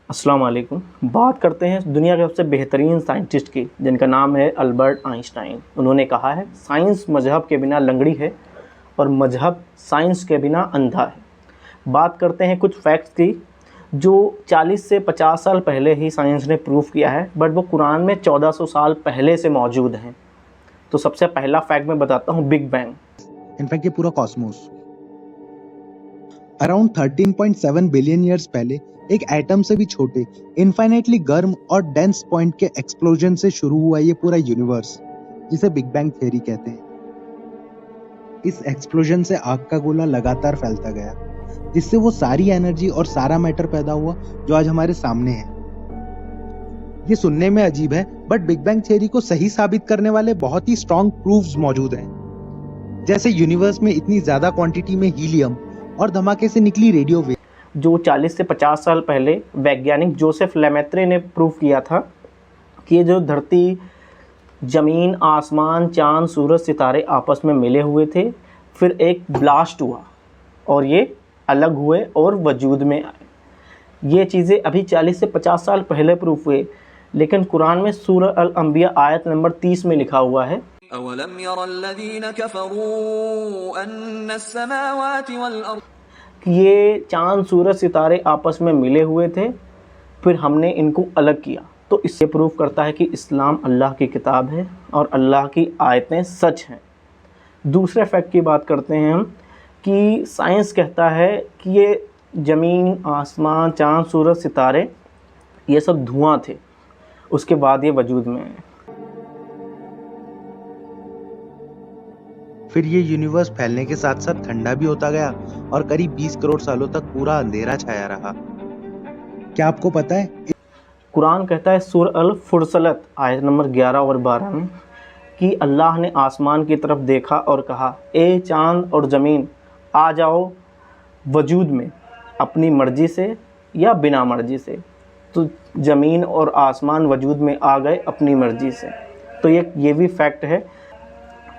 अस्सलाम वालेकुम। बात करते हैं दुनिया के सबसे बेहतरीन साइंटिस्ट की, जिनका नाम है अल्बर्ट आइंस्टाइन। उन्होंने कहा है, साइंस मजहब के बिना लंगड़ी है और मजहब साइंस के बिना अंधा है। बात करते हैं कुछ फैक्ट्स की जो 40 से 50 साल पहले ही साइंस ने प्रूव किया है, बट वो कुरान में 1400 साल पहले से मौजूद हैं। तो सबसे पहला फैक्ट मैं बताता हूँ, बिग बैंग। इनफैक्ट ये पूरा कॉस्मोस अराउंड 13.7 बिलियन ईयर्स पहले एक एटम से भी छोटे इनफाइनाइटली गर्म और डेंस पॉइंट के एक्सप्लोजन से शुरू हुआ ये पूरा यूनिवर्स, जिसे बिग बैंग थ्योरी कहते हैं। इस एक्सप्लोजन से आग का गोला लगातार फैलता गया, जिससे वो सारी एनर्जी और सारा मैटर पैदा हुआ जो आज हमारे सामने है। ये सुनने में अजीब है, बट बिग बैंग थ्योरी को सही साबित करने वाले बहुत ही स्ट्रॉन्ग प्रूफ्स मौजूद हैं। जैसे यूनिवर्स में इतनी ज्यादा क्वांटिटी में हीलियम और धमाके से निकली रेडियो वेव, जो 40 से 50 साल पहले वैज्ञानिक जोसेफ लेमेत्रे ने प्रूव किया था कि ये जो धरती, ज़मीन, आसमान, चांद, सूरज, सितारे आपस में मिले हुए थे, फिर एक ब्लास्ट हुआ और ये अलग हुए और वजूद में आए। ये चीज़ें अभी 40 से 50 साल पहले प्रूव हुए, लेकिन कुरान में सूरह अल अंबिया आयत नंबर 30 में लिखा हुआ है, अवलम यरल्लज़ीन कफ़रू अन्नस्समावाति वल अर्द, कि ये चांद, सूरज, सितारे आपस में मिले हुए थे, फिर हमने इनको अलग किया। तो इससे प्रूव करता है कि इस्लाम अल्लाह की किताब है और अल्लाह की आयतें सच हैं। दूसरे फैक्ट की बात करते हैं हम कि साइंस कहता है कि ये ज़मीन, आसमान, चांद, सूरज, सितारे ये सब धुआं थे, उसके बाद ये वजूद में है। फिर ये यूनिवर्स फैलने के साथ साथ ठंडा भी होता गया और करीब 20 करोड़ सालों तक पूरा अंधेरा छाया रहा। क्या आपको पता है, कुरान कहता है सूरह अल फुरसलत आयत नंबर 11 और 12 में कि अल्लाह ने आसमान की तरफ देखा और कहा, ए चांद और ज़मीन आ जाओ वजूद में अपनी मर्ज़ी से या बिना मर्ज़ी से। तो ज़मीन और आसमान वजूद में आ गए अपनी मर्ज़ी से। तो ये भी फैक्ट है।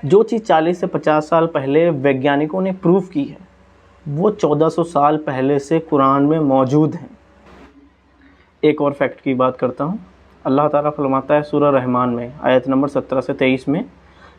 जो चीज़ 40 से 50 साल पहले वैज्ञानिकों ने प्रूव की है, वो 1400 साल पहले से कुरान में मौजूद हैं। एक और फैक्ट की बात करता हूँ। अल्लाह ताला फरमाता है सूरह रहमान में आयत नंबर 17 से 23 में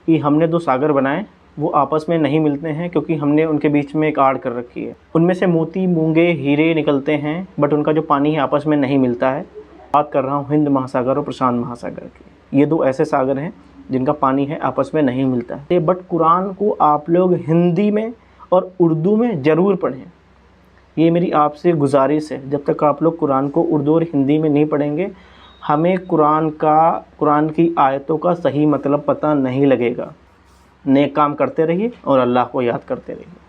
कि हमने दो सागर बनाए, वो आपस में नहीं मिलते हैं क्योंकि हमने उनके बीच में एक आड़ कर रखी है। उनमें से मोती, मूंगे, हीरे निकलते हैं, बट उनका जो पानी है आपस में नहीं मिलता है। बात कर रहा हूँ हिंद महासागर और प्रशांत महासागर की। ये दो ऐसे सागर हैं जिनका पानी है आपस में नहीं मिलता है। बट कुरान को आप लोग हिंदी में और उर्दू में ज़रूर पढ़ें। ये मेरी आपसे गुजारिश है। जब तक आप लोग कुरान को उर्दू और हिंदी में नहीं पढ़ेंगे, हमें कुरान की आयतों का सही मतलब पता नहीं लगेगा। नेक काम करते रहिए और अल्लाह को याद करते रहिए।